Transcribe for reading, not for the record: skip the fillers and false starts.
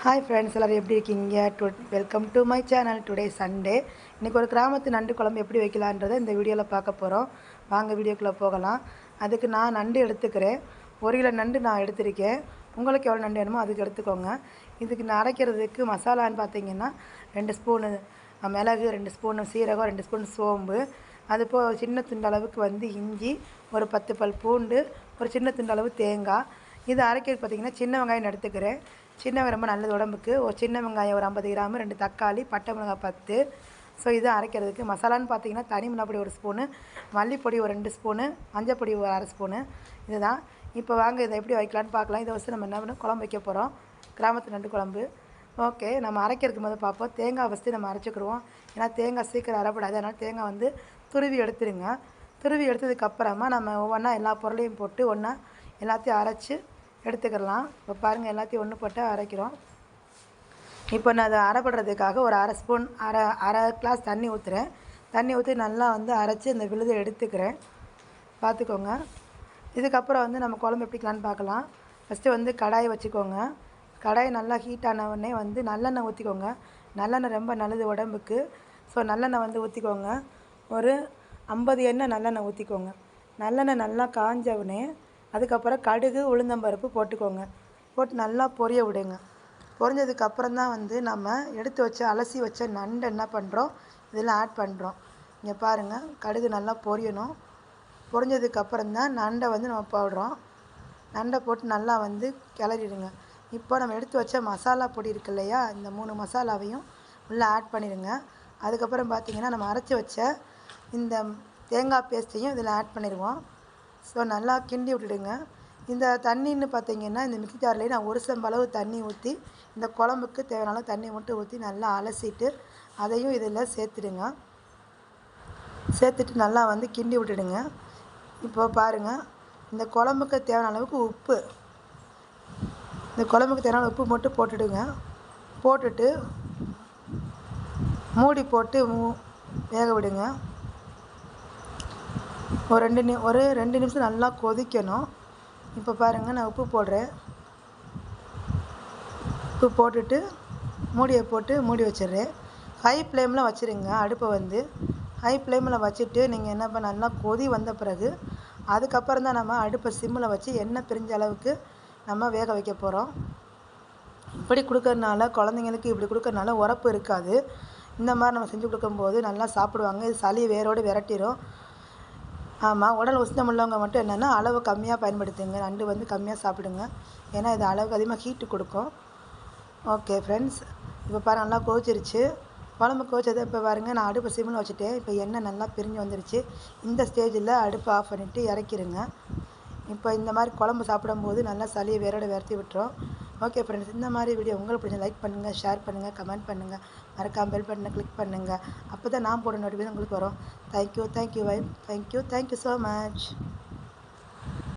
Hi friends, எல்லோரும் எப்படி இருக்கீங்க? Welcome to my channel. Today Sunday. இன்றைக்கி ஒரு கிராமத்து நண்டு குழம்பு எப்படி வைக்கலான்றதை இந்த வீடியோவில் பார்க்க போகிறோம். வாங்க வீடியோக்குள்ளே போகலாம். அதுக்கு நான் நண்டு எடுத்துக்கிறேன். 1 கிலோ நண்டு நான் எடுத்திருக்கேன். உங்களுக்கு எவ்வளோ நண்டு வேணுமோ அதுக்கு எடுத்துக்கோங்க. இதுக்கு நான் அரைக்கிறதுக்கு மசாலான்னு பார்த்தீங்கன்னா 2 ஸ்பூனு மிளகு, 2 ஸ்பூனு சீரகம், 2 ஸ்பூன் சோம்பு, அது சின்ன துண்டு அளவுக்கு இஞ்சி, ஒரு 10 பல் பூண்டு, ஒரு சின்ன துண்டு அளவு தேங்காய். இது அரைக்கிறது பார்த்திங்கன்னா சின்ன வெங்காயம் எடுத்துக்கிறேன். சின்ன வெங்காயம் ரொம்ப நல்லது உடம்புக்கு. ஒரு சின்ன வெங்காயம் ஒரு 50 கிராம், 2 தக்காளி, பட்டை மிளகாய் 10. ஸோ இது அரைக்கிறதுக்கு மசாலான்னு பார்த்தீங்கன்னா தனி மிளகாப்பொடி 1 ஸ்பூனு, மல்லிப்பொடி ஒரு 2 ஸ்பூனு, மஞ்சப்பொடி ஒரு 1/2 ஸ்பூனு. இதுதான். இப்போ வாங்க இதை எப்படி வைக்கலான்னு பார்க்கலாம். இதை வச்சு நம்ம என்ன பண்ண குழம்பு வைக்க போகிறோம். கிராமத்து நண்டு குழம்பு. ஓகே, நம்ம அரைக்கிறதுக்கு போது பார்ப்போம். தேங்காய் ஃபஸ்ட்டு நம்ம அரைச்சிக்கிடுவோம். ஏன்னா தேங்காய் சீக்கிரம் அரைப்படாது. அதனால் தேங்காய் துருவி எடுத்துருங்க. துருவி எடுத்ததுக்கப்புறமா நம்ம ஒவ்வொன்றா எல்லா பொருளையும் போட்டு ஒன்றா எல்லாத்தையும் அரைச்சி எடுத்துக்கிடலாம். இப்போ பாருங்கள், எல்லாத்தையும் ஒன்று போட்டு அரைக்கிறோம். இப்போ நான் அதை அரைப்படுறதுக்காக ஒரு அரை கிளாஸ் தண்ணி ஊற்றுறேன். தண்ணி ஊற்றி நல்லா அரைச்சி இந்த விழுதை எடுத்துக்கிறேன். பார்த்துக்கோங்க. இதுக்கப்புறம் நம்ம குழம்பு எப்படிக்கலான்னு பார்க்கலாம். ஃபஸ்ட்டு கடாயை வச்சுக்கோங்க. கடாய் நல்லா ஹீட் ஆனவுடனே நல்லெண்ணெய் ஊற்றிக்கோங்க. நல்லெண்ணெய் ரொம்ப நல்லது உடம்புக்கு. ஸோ நல்லெண்ணெய் ஊற்றிக்கோங்க. ஒரு 50 எண்ணெய் நல்லெண்ணெய் ஊற்றிக்கோங்க. நல்லெண்ணெய் நல்லா காஞ்சவுடனே அதுக்கப்புறம் கடுகு, உளுந்தம்பருப்பு போட்டுக்கோங்க. போட்டு நல்லா பொரிய விடுங்க. பொரிஞ்சதுக்கப்புறம் தான் நம்ம எடுத்து வச்ச அலசி வச்ச நண்டு என்ன பண்ணுறோம், இதில் ஆட் பண்ணுறோம். இங்கே பாருங்கள், கடுகு நல்லா பொரியணும். பொரிஞ்சதுக்கப்புறம் தான் நண்டை நம்ம போடுறோம். நண்டை போட்டு நல்லா கிளறிடுங்க. இப்போ நம்ம எடுத்து வச்ச மசாலா பொடி இருக்கு இல்லையா, இந்த 3 மசாலாவையும் உள்ளே ஆட் பண்ணிடுங்க. அதுக்கப்புறம் பார்த்திங்கன்னா நம்ம அரைச்சி வச்ச இந்த தேங்காய் பேஸ்ட்டையும் இதில் ஆட் பண்ணிடுவோம். ஸோ நல்லா கிண்டி விட்டுடுங்க. இந்த தண்ணின்னு பார்த்தீங்கன்னா இந்த மிக்ஸி ஜார்லேயே நான் 1 செம்பு அளவு தண்ணி ஊற்றி இந்த குழம்புக்கு தேவையான தண்ணி மட்டும் ஊற்றி நல்லா அலசிட்டு அதையும் இதில் சேர்த்துடுங்க. சேர்த்துட்டு நல்லா கிண்டி விட்டுடுங்க. இப்போ பாருங்கள், இந்த குழம்புக்கு தேவையான அளவுக்கு உப்பு, இந்த குழம்புக்கு தேவையான உப்பு மட்டும் போட்டுடுங்க. போட்டுட்டு மூடி போட்டு வேக விடுங்க. ஒரு 2 நிமிஷம் நல்லா கொதிக்கணும். இப்போ பாருங்கள், நான் உப்பு போடுறேன். உப்பு போட்டுட்டு மூடியை போட்டு மூடி வச்சிடுறேன். ஹை ஃப்ளேமில் வச்சுருங்க. அடுப்பை ஹை ஃப்ளேமில் வச்சுட்டு நீங்கள் என்ன பண்ண, நல்லா கொதி வந்த பிறகு அதுக்கப்புறம் தான் நம்ம அடுப்பை சிம்மில் வச்சு எண்ணெய் பிரிஞ்ச அளவுக்கு நம்ம வேக வைக்க போகிறோம். இப்படி கொடுக்கறனால குழந்தைங்களுக்கு இப்படி கொடுக்கறனால உரப்பு இருக்காது. இந்த மாதிரி நம்ம செஞ்சு கொடுக்கும்போது நல்லா சாப்பிடுவாங்க. இது சளி வேரோடு விரட்டிடும். ஆமாம், உடல் உஷ்ணம் உள்ளவங்க மட்டும் என்னென்னா அளவு கம்மியாக பயன்படுத்துங்க. நண்டு கம்மியாக சாப்பிடுங்க. ஏன்னா இது அளவுக்கு அதிகமாக ஹீட்டு கொடுக்கும். ஓகே ஃப்ரெண்ட்ஸ், இப்போ பாருங்கள், நல்லா கொதிச்சிருச்சு. குழம்பு கொதிச்சதை இப்போ பாருங்கள், நான் அடுப்பை சிம்மில் வச்சுட்டேன். இப்போ எண்ணெய் நல்லா பிரிஞ்சு வந்துருச்சு. இந்த ஸ்டேஜில் அடுப்பை ஆஃப் பண்ணிவிட்டு இறக்கிடுங்க. இப்போ இந்த மாதிரி குழம்பு சாப்பிடும்போது நல்லா சளியை வேரோட விரட்டி விட்டுரும். ஓகே ஃப்ரெண்ட்ஸ், இந்த மாதிரி வீடியோ உங்களுக்கு பிடிச்ச லைக் பண்ணுங்கள், ஷேர் பண்ணுங்கள், கமெண்ட் பண்ணுங்கள், மறக்காமல் பெல் பட்டனை கிளிக் பண்ணுங்கள். அப்போ தான் நான் போட நோட்டிஃபிகேஷன் உங்களுக்கு வரும். Thank you so much.